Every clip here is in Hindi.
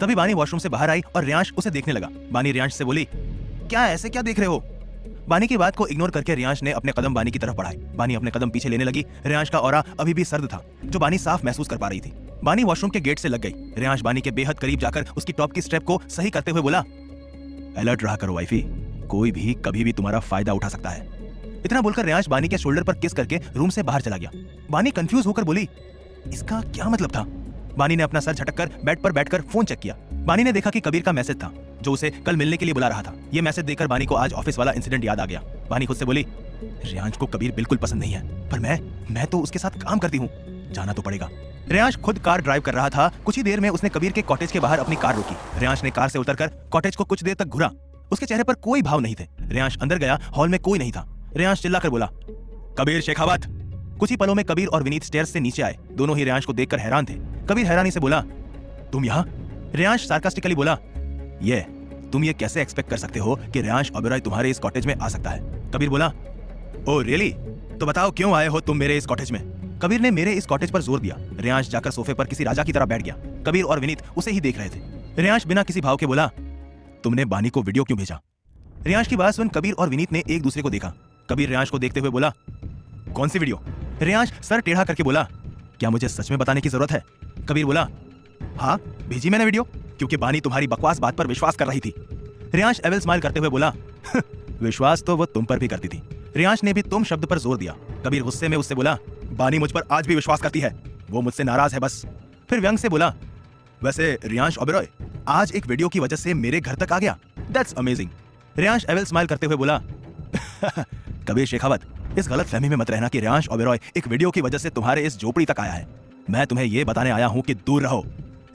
तभी बानी वॉशरूम से बाहर आई और रियांश उसे देखने लगा। बानी रियांश से बोली, क्या ऐसे क्या देख रहे हो? बानी की बात को इग्नोर करके रियांश ने अपने कदम बानी की तरफ बढ़ाए। बानी अपने कदम पीछे लेने लगी। रियांश का ऑरा अभी भी सर्द था, जो बानी साफ महसूस कर पा रही थी। बानी वॉशरूम के गेट से लग गई। रियांश बानी के बेहद करीब जाकर उसकी टॉप की स्ट्रैप को सही करते हुए बोला, अलर्ट रहा करो वाइफी, कोई भी कभी भी तुम्हारा फायदा उठा सकता है। इतना बोलकर रियांश बानी के शोल्डर पर किस करके रूम से बाहर चला गया। बानी कंफ्यूज होकर बोली, इसका क्या मतलब था? बानी ने अपना सर झटककर बेड पर बैठकर फोन चेक किया। बानी ने देखा कि कबीर का मैसेज था, जो उसे कल मिलने के लिए बुला रहा था। ये मैसेज देखकर बानी को आज ऑफिस वाला इंसिडेंट याद आ गया। बानी खुद से बोली, रियांश को कबीर बिल्कुल पसंद नहीं है, पर मैं तो उसके साथ काम करती हूँ, जाना तो पड़ेगा। रियांश खुद कार ड्राइव कर रहा था। कुछ ही देर में उसने कबीर के कॉटेज के बाहर अपनी कार रोकी। रियांश ने कार से उतरकर कॉटेज को कुछ देर तक घुरा। उसके चेहरे पर कोई भाव नहीं थे। रियांश अंदर गया, हॉल में कोई नहीं था। रियांश चिल्लाकर बोला, कबीर शेखावत। कुछ ही पलों में कबीर और विनीत स्टेयर्स से नीचे आए। दोनों ही रियांश को देखकर हैरान थे। कबीर हैरानी से बोला, तुम यहाँ? रियांश सार्कास्टिकली बोला, तुम ये कैसे एक्सपेक्ट कर सकते हो कि रियांश ओबेरॉय तुम्हारे इस कॉटेज में आ सकता है? कबीर बोला, ओह रियली? तो बताओ क्यों आए हो तुम मेरे इस कॉटेज में? कबीर ने मेरे इस कॉटेज पर जोर दिया। रियांश जाकर सोफे पर किसी राजा की तरह बैठ गया। कबीर और विनीत उसे ही देख रहे थे। रियांश बिना किसी भाव के बोला, तुमने बानी को वीडियो क्यों भेजा? रियांश की बात सुन कबीर और विनीत ने एक दूसरे को देखा। कबीर रियांश को देखते हुए बोला, कौन सी वीडियो? रियांश सर टेढ़ा करके बोला, क्या मुझे सच में बताने की जरूरत है? कबीर बोला, हाँ भेजी मैंने वीडियो, क्योंकि बानी तुम्हारी बकवास बात पर विश्वास कर रही थी। रियांश एविल स्माइल करते हुए बोला, विश्वास तो वो तुम पर भी करती थी। रियांश ने भी तुम शब्द पर जोर दिया। कबीर गुस्से में उससे बोला, बानी मुझ पर आज भी विश्वास करती है, वो मुझसे नाराज है बस। फिर व्यंग से बोला, वैसे रियांश ओबेरॉय आज एक वीडियो की वजह से मेरे घर तक आ गया, that's amazing. Riyansh evil smile करते हुए बोला, कबीर शेखावत, इस गलत फहमी में मत रहना कि रियांश ओबेरॉय एक वीडियो की वजह से तुम्हारे इस झोपड़ी तक आया है। मैं तुम्हें यह बताने आया हूं कि दूर रहो।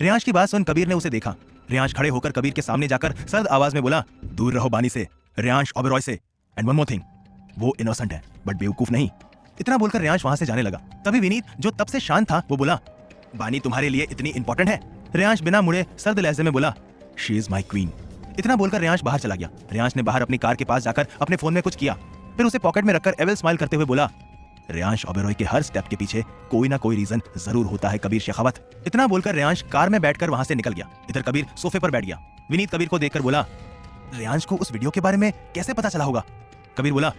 रियांश की बात सुन कबीर ने उसे देखा। रियांश खड़े होकर कबीर के सामने जाकर सर्द आवाज में बोला, दूर रहो बानी से, रियांश ओबेरॉय से। एंड वन मोर थिंग, वो इनोसेंट है बट बेवकूफ नहीं। इतना बोलकर रियांश वहां से जाने लगा। तभी विनीत, जो तब से शांत था, वो बोला, बानी तुम्हारे लिए इतनी इंपॉर्टेंट है? रियांश बिना मुड़े सर्द लहजे में बोला, शी इज माई क्वीन। इतना बोलकर रियांश बाहर चला गया। रियांश ने बाहर अपनी कार के पास जाकर अपने फोन में कुछ किया, फिर उसे पॉकेट में रखकर एविल स्माइल करते हुए बोला, रियांश ओबेरॉय के हर स्टेप के पीछे कोई ना कोई रीजन जरूर होता है कबीर शेखावत। इतना बोलकर रियांश कार में बैठकर वहां से निकल गया। इधर कबीर सोफे पर बैठ गया। विनीत कबीर को देखकर बोला, रियांश को उस वीडियो के बारे में कैसे पता चला होगा? कबीर बोला,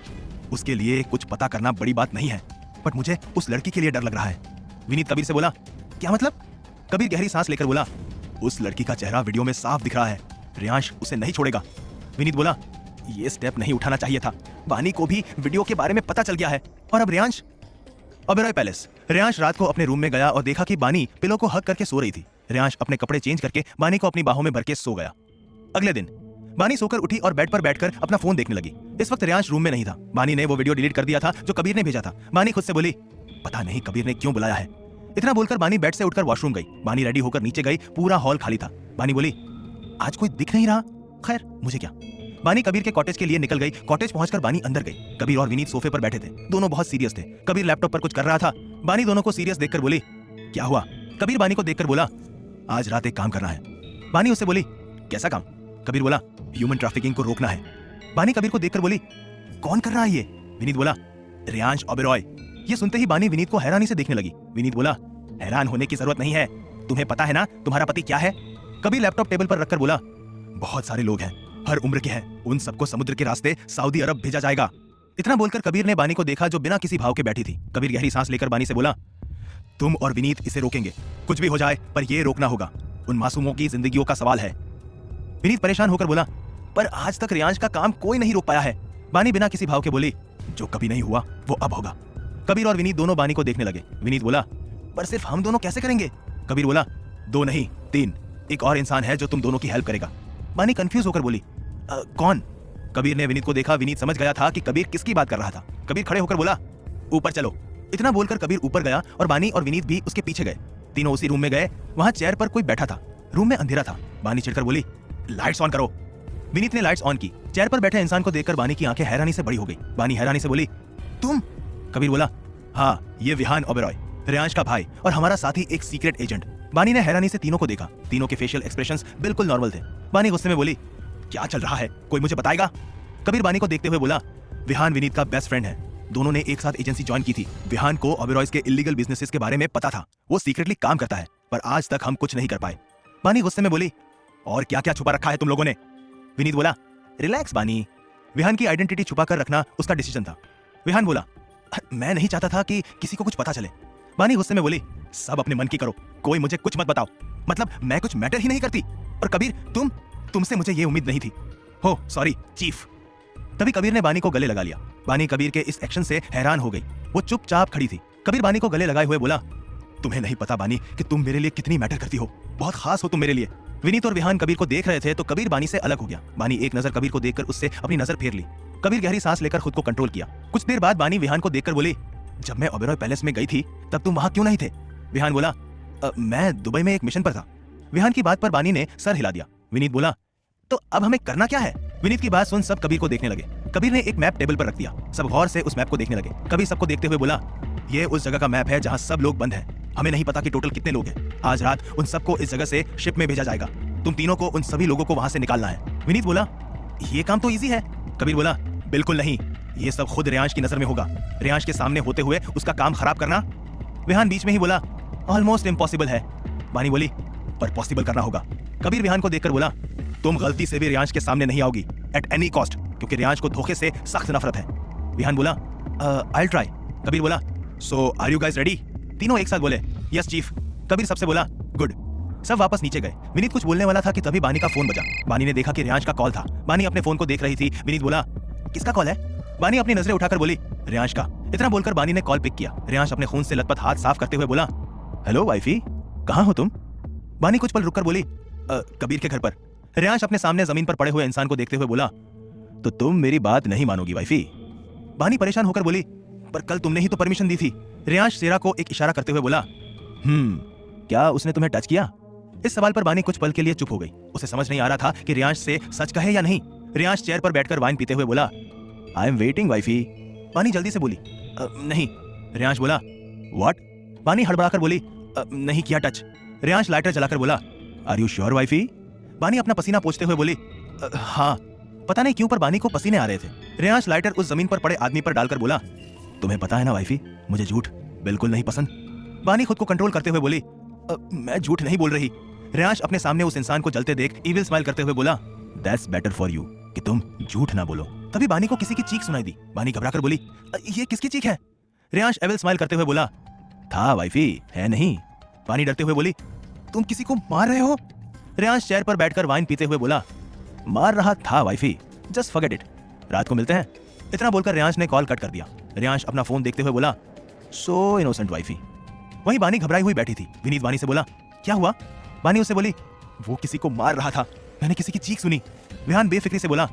उसके लिए कुछ पता करना बड़ी बात नहीं है, बट मुझे उस लड़की के लिए डर लग रहा है। विनीत कबीर से बोला, क्या मतलब? कबीर गहरी सांस लेकर बोला, उस लड़की का चेहरा वीडियो में साफ दिख रहा है, रियांश उसे नहीं छोड़ेगा। विनीत बोला, ये स्टेप नहीं उठाना चाहिए था, बानी को भी वीडियो के बारे में पता चल गया है, और अब रियांश। ओबेरॉय पैलेस। रियांश रात को अपने रूम में गया और देखा कि बानी पिलो को हक करके सो रही थी। रियांश अपने कपड़े चेंज करके बानी को अपनी बाहों में भर के सो गया। अगले दिन बानी सोकर उठी और बेड पर बैठकर अपना फोन देखने लगी। इस वक्त रियांश रूम में नहीं था। बानी ने वो वीडियो डिलीट कर दिया था जो कबीर ने भेजा था। बानी खुद से बोली, पता नहीं कबीर ने क्यों बुलाया है। इतना बोलकर बानी बेड से उठकर वॉशरूम गई। बानी रेडी होकर नीचे गई, पूरा हॉल खाली था। बानी बोली, आज कोई दिख नहीं रहा, खैर मुझे क्या। बानी कबीर के कॉटेज के लिए निकल गई। कॉटेज पहुंचकर बानी अंदर गई। कबीर और विनीत सोफे पर बैठे थे। दोनों बहुत सीरियस थे। कबीर लैपटॉप पर कुछ कर रहा था। बानी दोनों को सीरियस देखकर बोली, क्या हुआ? कबीर बानी को देखकर बोला, आज रात एक काम करना है। बानी उससे बोली, कैसा काम? कबीर बोला, ह्यूमन ट्रैफिकिंग को रोकना है। बानी कबीर को देखकर बोली, कौन कर रहा है ये? विनीत बोला, रियांश ओबेरॉय। ये सुनते ही बानी विनीत को हैरानी से देखने लगी। विनीत बोला, हैरान होने की जरूरत नहीं है, तुम्हें पता है ना तुम्हारा पति क्या है? कबीर लैपटॉप टेबल पर रखकर बोला, बहुत सारे लोग हैं, हर उम्र के हैं, उन सबको समुद्र के रास्ते सऊदी अरब भेजा जाएगा। इतना बोलकर कबीर ने बानी को देखा, जो बिना किसी भाव के बैठी थी। कबीर गहरी सांस लेकर बानी से बोला, तुम और विनीत इसे रोकेंगे, कुछ भी हो जाए पर यह रोकना होगा, उन मासूमों की जिंदगियों का सवाल है। विनीत परेशान होकर बोला, पर आज तक रियांश का काम कोई नहीं रोक पाया है। बानी बिना किसी भाव के बोली, जो कभी नहीं हुआ वो अब होगा। कबीर और विनीत दोनों बानी को देखने लगे। विनीत बोला, पर सिर्फ हम दोनों कैसे करेंगे? कबीर बोला, दो नहीं तीन, एक और इंसान है जो तुम दोनों की हेल्प करेगा। बानी कंफ्यूज होकर बोली, कौन? कबीर ने विनीत को देखा। विनीत समझ गया था कि कबीर किसकी बात कर रहा था। कबीर खड़े होकर बोला, ऊपर चलो। इतना बोलकर कबीर ऊपर गया और बानी और विनीत भी उसके पीछे गए। तीनों उसी रूम में गए। वहां चेयर पर कोई बैठा था। रूम में अंधेरा था। बानी चिढ़कर बोली, लाइट्स ऑन करो। विनीत ने लाइट्स ऑन की। चेयर पर बैठे इंसान को देखकर बानी की आंखें हैरानी से बड़ी हो गई। बानी हैरानी से बोली, तुम? कबीर बोला, हाँ ये विहान ओबेरॉय, रियांश का भाई और हमारा साथी एक सीक्रेट एजेंट। बानी ने हैरानी से तीनों को देखा। तीनों के फेशियल एक्सप्रेशंस बिल्कुल नॉर्मल थे। बानी गुस्से में बोली, क्या चल रहा है, कोई मुझे बताएगा? कबीर बानी को देखते हुए बोला, विहान विनीत का बेस्ट फ्रेंड है, दोनों ने एक साथ एजेंसी ज्वाइन की थी। विहान को ओबेरॉयज के इलीगल बिजनेसेस के बारे में पता था। वो सीक्रेटली काम करता है, पर आज तक हम कुछ नहीं कर पाए। बानी गुस्से में बोली, और क्या क्या छुपा रखा है तुम लोगों ने? विनीत बोला, रिलैक्स बानी, विहान की आइडेंटिटी छुपा कर रखना उसका डिसीजन था। विहान बोला, मैं नहीं चाहता था कि किसी को कुछ पता चले। बानी गुस्से में बोली, सब अपने मन की करो, कोई मुझे कुछ मत बताओ, मतलब मैं कुछ मैटर ही नहीं करती। और कबीर, तुमसे मुझे ये उम्मीद नहीं थी। हो सॉरी चीफ। तभी कबीर ने बानी को गले लगा लिया। बानी कबीर के इस एक्शन से हैरान हो गई। वो चुपचाप खड़ी थी। कबीर बानी को गले लगाए हुए बोला, तुम्हें नहीं पता बानी कि तुम मेरे लिए कितनी मैटर करती हो, बहुत खास हो तुम मेरे लिए। विनीत और विहान कबीर को देख रहे थे तो कबीर बानी से अलग हो गया। बानी एक नजर कबीर को देखकर उससे अपनी नजर फेर ली। कबीर गहरी सांस लेकर खुद को कंट्रोल किया। कुछ देर बाद बानी विहान को देखकर बोली, जब मैं ओबेरॉय पैलेस में गई थी तब तुम वहां क्यों नहीं थे? विहान बोला, मैं दुबई में एक मिशन पर था। विहान की बात पर बानी ने सर हिला दिया। विनीत बोला, तो अब हमें करना क्या है? विनीत की बात सुन सब कबीर को देखने लगे। कबीर ने एक मैप टेबल पर रख दिया। सब गौर से उस मैप को देखने लगे। कबीर सबको देखते हुए बोला, ये उस जगह का मैप है जहां सब लोग बंद हैं। हमें नहीं पता कि टोटल कितने लोग हैं। आज रात उन सबको इस जगह से शिप में भेजा जाएगा। तुम तीनों को उन सभी लोगों को वहां से निकालना है। विनीत बोला, ये काम तो इजी है। कबीर बोला, बिल्कुल नहीं, ये सब खुद रियांश की नजर में होगा। रियांश के सामने होते हुए उसका काम खराब करना। विहान बीच में ही बोला, ऑलमोस्ट इम्पॉसिबल है। बानी बोली, पर पॉसिबल करना होगा। कबीर विहान को देखकर बोला, तुम गलती से भी रियांश के सामने नहीं आओगी एट एनी कॉस्ट, क्योंकि रियांश को धोखे से सख्त नफरत है। विहान बोला, आई विल ट्राई। कबीर बोला, so are you guys ready? तीनों एक साथ बोले, यस चीफ। कबीर सबसे बोला, गुड। सब वापस नीचे गए। विनीत कुछ बोलने वाला था कि तभी बानी का फोन बजा। बानी ने देखा कि रियांश का कॉल था। बानी अपने फोन को देख रही थी। विनीत बोला, किसका कॉल है? बानी अपनी नजरें उठाकर बोली, रियांश का। इतना बोलकर बानी ने कॉल पिक किया। रियांश अपने खून से लथपथ हाथ साफ करते हुए बोला, हेलो वाइफी, कहाँ हो तुम? बानी कुछ पल रुककर बोली, कबीर के घर पर। रियांश अपने सामने जमीन पर पड़े हुए इंसान को देखते हुए बोला, तो तुम मेरी बात नहीं मानोगी वाइफी? बानी परेशान होकर बोली, पर कल तुमने ही तो परमिशन दी थी। रियांश सेरा को एक इशारा करते हुए बोला, क्या उसने तुम्हें टच किया? इस सवाल पर बानी कुछ पल के लिए चुप हो गई। उसे समझ नहीं आ रहा था कि रियांश से सच कहे या नहीं। रियांश चेयर पर बैठकर वाइन पीते हुए बोला, आई एम वेटिंग वाइफी। बानी जल्दी से बोली, नहीं। रियांश बोला, व्हाट? बानी हड़बड़ाकर बोली, नहीं किया टच। रियांश लाइटर जलाकर बोला, आर यू श्योर वाइफी? बानी अपना पसीना पोंछते हुए बोली, हाँ। पता नहीं क्यों पर बानी को पसीने आ रहे थे। रियांश लाइटर उस जमीन पर पड़े आदमी पर डालकर बोला, तुम्हें पता है ना वाइफी, मुझे झूठ बिल्कुल नहीं पसंद। बानी खुद को कंट्रोल करते हुए बोली, मैं झूठ नहीं बोल रही। रियांश अपने सामने उस इंसान को जलते देख इविल स्माइल करते हुए बोला, दैट्स बेटर फॉर यू कि तुम झूठ ना बोलो। तभी बानी को किसी की चीख सुनाई दी। बानी घबराकर बोली, ये किसकी चीख है? रियांश एविल स्माइल करते हुए बोला, था वाइफी, है नहीं। बानी डरते हुए बोली, तुम किसी को मार रहे हो? रियांश चेयर पर बैठकर वाइन पीते हुए बोला, मार रहा था वाइफी, जस्ट फॉरगेट इट, रात को मिलते हैं। इतना बोलकर रियांश ने कॉल कट कर दिया। रियांश अपना फोन देखते हुए बोला, सो इनोसेंट वाइफी। वहीं बानी घबराई हुई बैठी थी। विनीत बानी से बोला, क्या हुआ? बानी उससे बोली, वो किसी को मार रहा था, मैंने किसी की चीख सुनी। विहान बेफिक्री से बोला,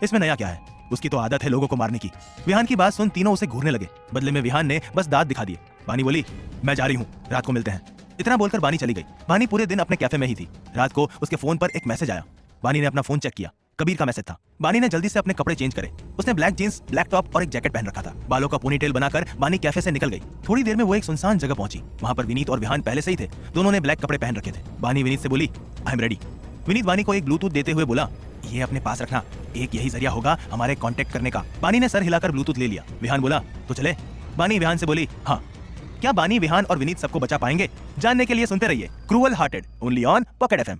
इसमें नया क्या है, उसकी तो आदत है लोगों को मारने की। विहान की बात सुन तीनों उसे घूरने लगे। बदले में विहान ने बस दांत दिखा दिए। बानी बोली, मैं जा रही हूँ, रात को मिलते हैं। इतना बोलकर बानी चली गई। बानी पूरे दिन अपने कैफे में ही थी। रात को उसके फोन पर एक मैसेज आया। बानी ने अपना फोन चेक किया। कबीर का मैसेज था। बानी ने जल्दी से अपने कपड़े चेंज करे। उसने ब्लैक जींस, ब्लैक टॉप और एक जैकेट पहन रखा था। बालों का पोनीटेल बनाकर बानी कैफे से निकल गई। थोड़ी देर में वो एक सुनसान जगह पहुंची। वहां पर विनीत और विहान पहले से ही थे। दोनों ने ब्लैक कपड़े पहन रखे थे। बानी विनीत से बोली, आई एम रेडी। विनीत बानी को एक ब्लूटूथ देते हुए बोला, ये अपने पास रखना, एक यही जरिया होगा हमारे कांटेक्ट करने का। बानी ने सर हिलाकर ब्लूटूथ ले लिया। विहान बोला, तो चले? बानी विहान से बोली, हाँ। क्या बानी, विहान और विनीत सबको बचा पाएंगे? जानने के लिए सुनते रहिए cruel hearted, only on pocket FM.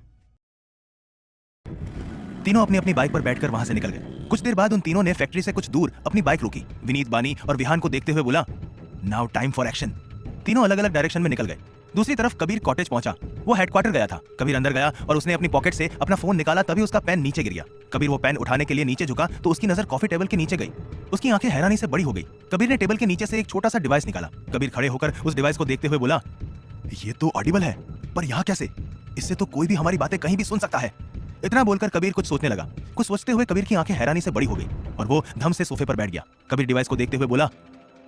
तीनों अपनी अपनी बाइक पर बैठकर वहां से निकल गए। कुछ देर बाद उन तीनों ने फैक्ट्री से कुछ दूर अपनी बाइक रोकी। विनीत बानी और विहान को देखते हुए बोला, नाउ टाइम फॉर एक्शन। तीनों अलग अलग डायरेक्शन में निकल गए। दूसरी तरफ कबीर कॉटेज पहुंचा। वो हेडक्वार्टर गया था। कबीर अंदर गया और उसने अपनी पॉकेट से अपना फोन निकाला। तभी उसका पेन नीचे गिर गया। कबीर वो पेन उठाने के लिए नीचे झुका तो उसकी नजर कॉफी टेबल के नीचे गई। उसकी आंखें हैरानी से बड़ी हो गई। कबीर ने टेबल के नीचे से एक छोटा सा डिवाइस निकाला। कबीर खड़े होकर उस डिवाइस को देखते हुए बोला, ये तो ऑडिबल है, पर यहाँ कैसे? इससे तो कोई भी हमारी बातें कहीं भी सुन सकता है। इतना बोलकर कबीर कुछ सोचने लगा। कुछ सोचते हुए कबीर की आंखें हैरानी से बड़ी हो गई और वो धम से सोफे पर बैठ गया। कबीर डिवाइस को देखते हुए बोला,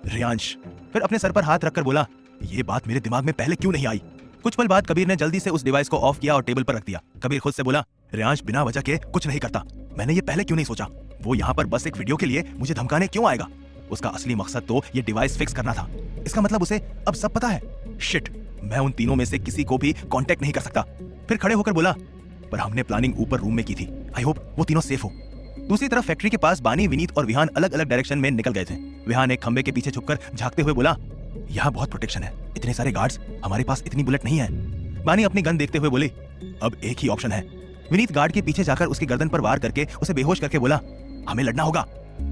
रियांश। फिर अपने सर पर हाथ रखकर बोला, ये बात मेरे दिमाग में पहले क्यों नहीं आई? कुछ पल बाद कबीर ने जल्दी से उस डिवाइस को ऑफ किया और टेबल पर रख दिया। कबीर खुद से बोला, रियांश बिना वजह के कुछ नहीं करता। मैंने ये पहले क्यों नहीं सोचा? वो यहाँ पर बस एक वीडियो के लिए मुझे धमकाने क्यों आएगा? उसका असली मकसद तो ये डिवाइस फिक्स करना था। इसका मतलब उसे अब सब पता है। शिट, मैं उन तीनों में से किसी को भी कांटेक्ट नहीं कर सकता। फिर खड़े होकर बोला, पर हमने प्लानिंग ऊपर रूम में की थी। आई होप वो तीनों सेफ हो। दूसरी तरफ फैक्ट्री के पास बानी, विनीत और विहान अलग अलग डायरेक्शन में निकल गए थे। विहान एक खंबे के पीछे छुपकर झांकते हुए बोला, यहाँ बहुत प्रोटेक्शन है, इतने सारे गार्ड्स, हमारे पास इतनी बुलेट नहीं है। बानी अपनी गन देखते हुए बोली, अब एक ही ऑप्शन है, विनीत गार्ड के पीछे जाकर उसकी गर्दन पर वार करके उसे बेहोश करके बोला, हमें लड़ना होगा।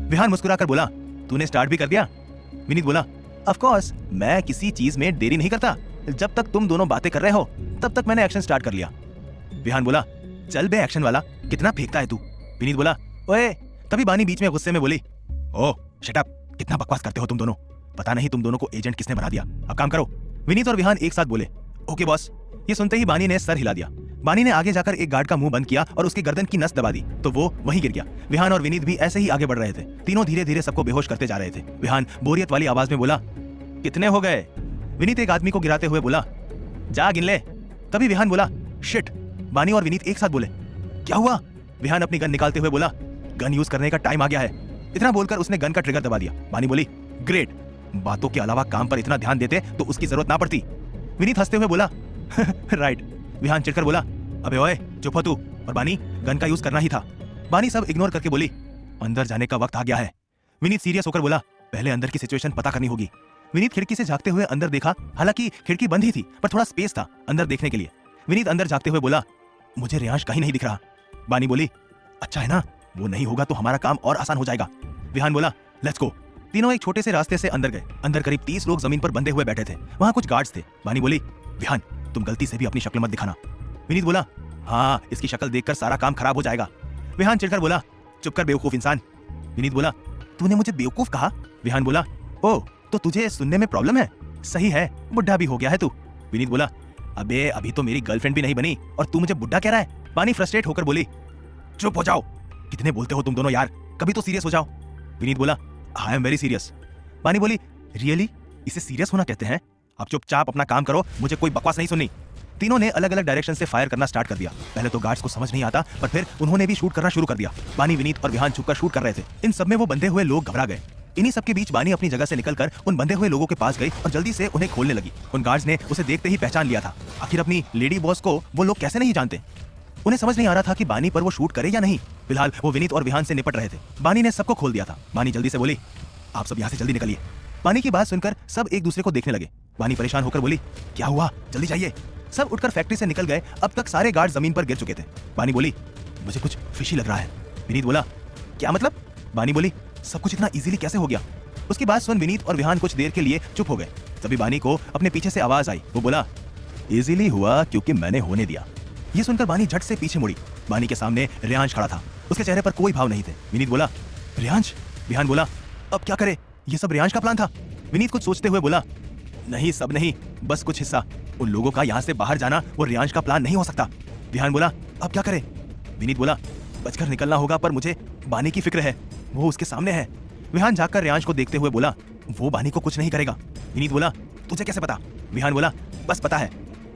विहान मुस्कुराकर बोला, तूने स्टार्ट भी कर दिया? विनीत बोला, ऑफ कोर्स, मैं किसी चीज में देरी नहीं करता। जब तक तुम दोनों बातें कर रहे हो तब तक मैंने एक्शन स्टार्ट कर लिया। विहान बोला, चल बे एक्शन वाला, कितना फेंकता है तू। विनीत बोला, ओए। तभी बानी बीच में गुस्से में बोली, ओह शट अप, कितना बकवास करते हो तुम दोनों, पता नहीं तुम दोनों को एजेंट किसने बना दिया, अब काम करो। विनीत और विहान एक साथ बोले, ओके बॉस। ये सुनते ही बानी ने सर हिला दिया। बानी ने आगे जाकर एक गार्ड का मुंह बंद किया और उसकी गर्दन की नस दबा दी तो वो वहीं गिर गया। विहान और विनीत भी ऐसे ही आगे बढ़ रहे थे। तीनों धीरे धीरे सबको बेहोश करते जा रहे थे। विहान बोरियत वाली आवाज में बोला, कितने हो गए? विनीत एक आदमी को गिराते हुए बोला, जा गिन ले। तभी विहान बोला, शिट। बानी और विनीत एक साथ बोले, क्या हुआ? विहान अपनी गन निकालते हुए बोला, गन यूज करने का टाइम आ गया है। इतना बोलकर उसने गन का ट्रिगर दबा दिया। बानी बोली, ग्रेट, बातों के अलावा काम पर इतना ध्यान देते तो उसकी जरूरत ना पड़ती। विनीत हंसते हुए बोला, राइट। विहान चिढ़कर बोला, अबे ओए चुप हो तू, और बानी गन का यूज करना ही था। बानी सब इग्नोर करके बोली, अंदर जाने का वक्त आ गया है। विनीत सीरियस होकर बोला, पहले अंदर की सिचुएशन पता करनी होगी। विनीत खिड़की से झांकते हुए अंदर देखा, हालांकि खिड़की बंद ही थी पर थोड़ा स्पेस था अंदर देखने के लिए। विनीत अंदर झांकते हुए बोला, मुझे रेयांश कहीं नहीं दिख रहा। बानी बोली, अच्छा है ना, वो नहीं होगा तो हमारा काम और आसान हो जाएगा। विहान बोला, लेट्स गो। तीनों एक छोटे से रास्ते से अंदर गए। अंदर करीब 30 लोग जमीन पर बंधे हुए बैठे थे। वहां कुछ गार्ड्स थे। बानी बोली, विहान तुम गलती से भी अपनी शक्ल मत दिखाना। विनीत बोला, हाँ, इसकी शक्ल देखकर सारा काम खराब हो जाएगा। विहान चिढ़कर बोला, चुप कर बेवकूफ इंसान। विनीत बोला, तूने मुझे बेवकूफ कहा? विहान बोला, ओ तो तुझे सुनने में प्रॉब्लम है? सही है, बुढ़ा भी हो गया है तू। विनीत बोला, अबे अभी तो मेरी गर्लफ्रेंड भी नहीं बनी और तू मुझे बुढ़ा कह रहा है? बानी फ्रस्ट्रेट होकर बोली, चुप हो जाओ, कितने बोलते हो तुम दोनों यार, कभी तो सीरियस हो जाओ। विनीत बोला, आई एम वेरी सीरियस। बानी बोली, रियली, इसे सीरियस होना कहते हैं? अब चुपचाप अपना काम करो, मुझे कोई बकवास नहीं सुननी। तीनों ने अलग अलग डायरेक्शन से फायर करना स्टार्ट कर दिया। पहले तो गार्ड्स को समझ नहीं आता पर फिर उन्होंने भी शूट करना शुरू कर दिया। बानी, विनीत और विहान छुपकर शूट कर रहे थे। इन सब में वो बंधे हुए लोग घबरा गए। इन्हीं सबके बीच बानी अपनी जगह से निकलकर उन बंधे हुए लोगों के पास गई और जल्दी से उन्हें खोलने लगी। उन गार्ड्स ने उसे देखते ही पहचान लिया था। आखिर अपनी लेडी बॉस को वो लोग कैसे नहीं जानते? उन्हें समझ नहीं आ रहा था कि बानी पर वो शूट करे या नहीं। फिलहाल वो विनीत और विहान से निपट रहे थे। बानी ने सबको खोल दिया था। बानी जल्दी से बोली, आप सब यहाँ से जल्दी निकलिए। बानी की बात सुनकर सब एक दूसरे को देखने लगे। बानी परेशान होकर बोली, क्या हुआ, जल्दी जाइए। सब उठकर फैक्ट्री से निकल गए। अब तक सारे गार्ड जमीन पर गिर चुके थे। बानी बोली, मुझे कुछ फिशी लग रहा है। विनीत बोला, क्या मतलब? बानी बोली, सब कुछ इतना इजीली कैसे हो गया? उसकी बात सुन विनीत और विहान कुछ देर के लिए चुप हो गए। तभी बानी को अपने पीछे से आवाज आई। वो बोला, इजीली हुआ क्योंकि मैंने होने दिया। ये सुनकर बानी झट से पीछे मुड़ी। बानी के सामने रेयांश खड़ा था। उसके चेहरे पर कोई भाव नहीं थे। विनीत बोला, रेयांश? विहान बोला, अब क्या करे, ये सब रेयांश का प्लान था? विनीत कुछ सोचते हुए बोला, नहीं, सब नहीं, बस कुछ हिस्सा। उन लोगों का यहाँ से बाहर जाना वो रेयांश का प्लान नहीं हो सकता। विहान बोला, अब क्या करे? विनीत बोला, बचकर निकलना होगा पर मुझे बानी की फिक्र है, वो उसके सामने है। विहान जाकर रेयांश को देखते हुए बोला, वो बानी को कुछ नहीं करेगा। विनीत बोला, तुझे कैसे पता? विहान बोला, बस पता है,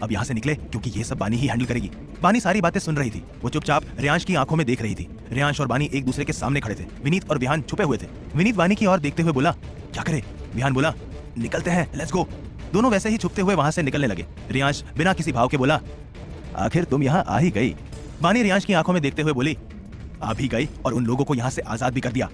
अब यहाँ से निकले क्योंकि ये सब बानी ही हैंडल करेगी। बानी सारी बातें सुन रही थी। वो चुपचाप रेयांश की आंखों में देख रही थी। रेयांश और बानी एक दूसरे के सामने खड़े थे। विनीत और विहान छुपे हुए थे। विनीत बानी की ओर देखते हुए बोला, क्या करे? विहान बोला, निकलते हैं, लेट्स गो। दोनों वैसे ही छुपते हुए वहां से निकलने लगे। रेयांश बिना किसी भाव के बोला, आखिर तुम यहाँ आ ही गई। बानी रेयांश की आंखों में देखते हुए बोली, आ भी गई और उन लोगों को यहाँ से आजाद भी कर दिया।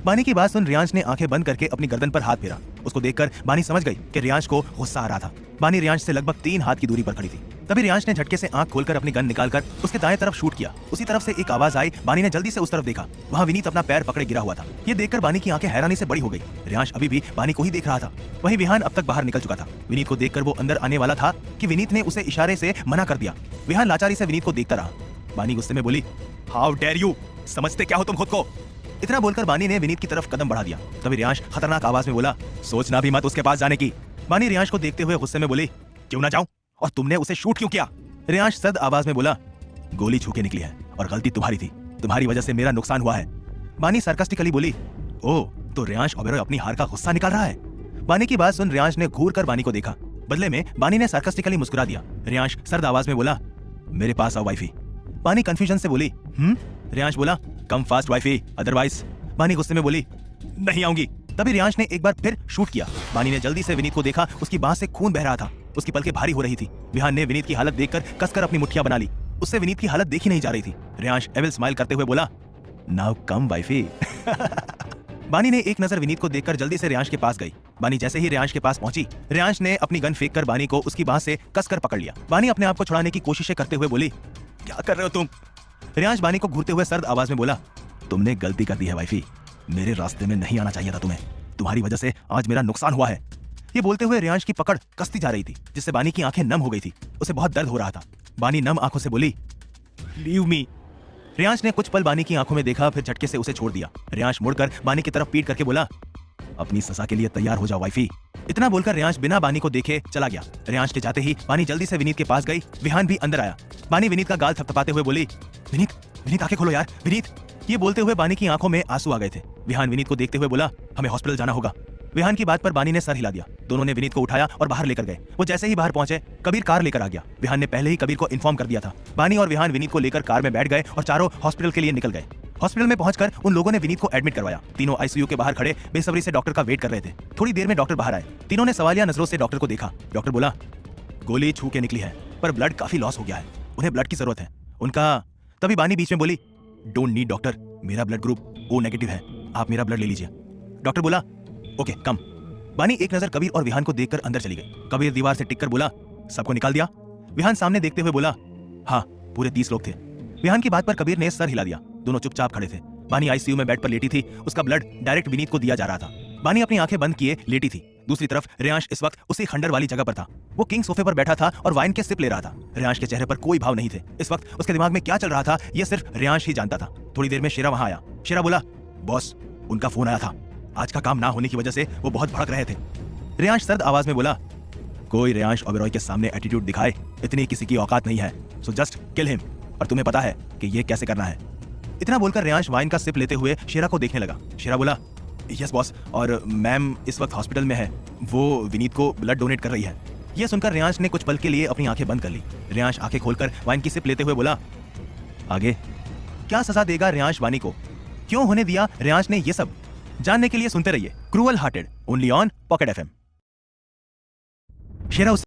बानी की बात सुन रेयांश ने आंखें बंद करके अपनी गर्दन पर हाथ फेरा। उसको देखकर बानी समझ गई कि रेयांश को गुस्सा आ रहा था। बानी रेयांश से लगभग 3 हाथ की दूरी पर खड़ी थी। तभी रेयांश ने झटके से आंख खोलकर अपनी गन निकालकर उसके दाएं तरफ शूट किया। उसी तरफ से एक आवाज आई। बानी ने जल्दी से उस तरफ देखा। वहाँ विनीत अपना पैर पकड़े गिरा हुआ था। ये देखकर बानी की आंखें हैरानी से बड़ी हो गई। रेयांश अभी भी बानी को ही देख रहा था। वहीं विहान अब तक बाहर निकल चुका था। विनीत को देखकर वो अंदर आने वाला था कि विनीत ने उसे इशारे से मना कर दिया। विहान लाचारी से विनीत को देखता रहा। बानी गुस्से में बोली, हाउ डेयर यू, समझते क्या हो तुम खुद को? इतना बोलकर बानी ने विनीत की तरफ कदम बढ़ा दिया। तभी रेयांश खतरनाक आवाज में बोला, सोचना भी मत उसके पास जाने की। बानी रेयांश को देखते हुए गुस्से में बोली, क्यों ना जाऊं, और तुमने उसे शूट क्यों किया? रेयांश सद आवाज में बोला, गोली छू के निकली है और गलती तुम्हारी थी, तुम्हारी वजह से मेरा नुकसान हुआ है। बानी सार्कास्टिकली बोली, ओह, तो रेयांश ओबेरॉय अपनी हार का गुस्सा निकाल रहा है। बानी की बात सुन रेयांश ने घूर कर बानी को देखा। बदले में बानी ने सार्कास्टिकली मुस्कुरा दिया। रेयांश सर्द आवाज में बोला, मेरे पास आओ वाइफी। बानी कंफ्यूजन से बोली, रेयांश बोला, कम फास्ट वाइफी, अदरवाइज। बानी गुस्से में बोली, नहीं आऊंगी। तभी रेयांश ने एक बार फिर शूट किया। बानी ने जल्दी से विनीत को देखा। उसकी बांह से खून बह रहा था। उसकी पलकें भारी हो रही थी। विहान ने विनीत की हालत देखकर कसकर अपनी मुट्ठियां बना ली। उससे विनीत की हालत देखी नहीं जा रही थी। रेयांश एविल स्माइल करते हुए बोला, नाउ कम वाइफी। बानी ने एक नजर विनीत को देखकर जल्दी से रेयांश के पास गई। बानी जैसे ही रेयांश के पास पहुंची, रेयांश ने अपनी गन फेंककर बानी को उसकी बांह से कसकर पकड़ लिया। बानी अपने आप को छुड़ाने की कोशिशें करते हुए बोली, क्या कर रहे हो तुम? रियांश बानी को घूरते हुए सर्द आवाज में बोला, तुमने गलती कर दी है वाइफी, मेरे रास्ते में नहीं आना चाहिए था तुम्हें, तुम्हारी वजह से आज मेरा नुकसान हुआ है। ये बोलते हुए रियांश की पकड़ कसती जा रही थी, जिससे बानी की आंखें नम हो गई थी। उसे बहुत दर्द हो रहा था। बानी नम आंखों से बोली, लीव मी। रियांश ने कुछ पल बानी की आंखों में देखा, फिर झटके से उसे छोड़ दिया। रियांश मुड़कर बानी की तरफ पीट करके बोला, अपनी सजा के लिए तैयार हो जाओ वाइफी। इतना बोलकर रियांश बिना बानी को देखे चला गया। रियांश के जाते ही बानी जल्दी से विनीत के पास गई। विहान भी अंदर आया। बानी विनीत का गाल थपथपाते हुए बोली, विनीत, विनीत आंखें खोलो यार, विनीत। ये बोलते हुए बानी की आंखों में आंसू आ गए थे। विहान विनीत को देखते हुए बोला, हमें हॉस्पिटल जाना होगा। विहान की बात पर बानी ने सर हिला दिया। दोनों ने विनीत को उठाया और बाहर लेकर गए। वो जैसे ही बाहर पहुंचे, कबीर कार लेकर आ गया। विहान ने पहले ही कबीर को इन्फॉर्म कर दिया था। बानी और विहान विनीत को लेकर कार में बैठ गए और चारों हॉस्पिटल के लिए निकल गए। हॉस्पिटल में पहुंचकर उन लोगों ने विनीत को एडमिट करवाया। तीनों आईसीयू के बाहर खड़े बेसब्री से डॉक्टर का वेट कर रहे थे। थोड़ी देर में डॉक्टर बाहर आए। तीनों ने सवालिया नजरों से डॉक्टर को देखा। डॉक्टर बोला, गोली छू के निकली है, पर ब्लड काफी लॉस हो गया है, उन्हें ब्लड की जरूरत है उनका। तभी बानी बीच में बोली, डोंट नीड डॉक्टर, मेरा ब्लड ग्रुप O नेगेटिव है, आप मेरा ब्लड ले लीजिए। डॉक्टर बोला, ओके कम। बानी एक नजर कबीर और विहान को देखकर अंदर चली गई। कबीर दीवार से टिक कर बोला, सबको निकाल दिया? विहान सामने देखते हुए बोला, हाँ पूरे 30 लोग थे। विहान की बात पर कबीर ने सर हिला दिया। दोनों चुपचाप खड़े थे। बानी आईसीयू में बेड पर लेटी थी। उसका ब्लड डायरेक्ट विनीत को दिया जा रहा था। बानी अपनी आंखें बंद किए लेटी थी। दूसरी तरफ रियांश इस वक्त उसी खंडर वाली जगह पर था। वो किंग सोफे पर बैठा था और वाइन के सिप ले रहा था। रियांश के चेहरे पर कोई भाव नहीं थे। इस वक्त उसके दिमाग में क्या चल रहा था, यह सिर्फ रियांश ही जानता था। थोड़ी देर में शेरा वहां आया। शेरा बोला, बॉस, उनका फोन आया था, आज का काम ना होने की वजह से वो बहुत भड़क रहे थे। रियांश सर्द आवाज में बोला, कोई रियांश ओबेरॉय के सामने एटीट्यूड दिखाए, इतनी किसी की औकात नहीं है, सो जस्ट किल हिम। और तुम्हें पता है कि ये कैसे करना है। इतना बोलकर रियांश वाइन का सिप लेते हुए शेरा को देखने लगा। शेरा बोला, यस बॉस, और मैम इस वक्त हॉस्पिटल में है, वो विनीत को ब्लड डोनेट कर रही है। यह सुनकर रियांश ने कुछ पल के लिए अपनी आंखें बंद कर ली। रियांश आंखें खोलकर वाइन की सिप लेते हुए बोला, आगे क्या सजा देगा रियांश बानी को, क्यों होने दिया रियांश ने ये सब, जानने के लिए सुनते रहिए cruel hearted, only on pocket FM। शेरा उसे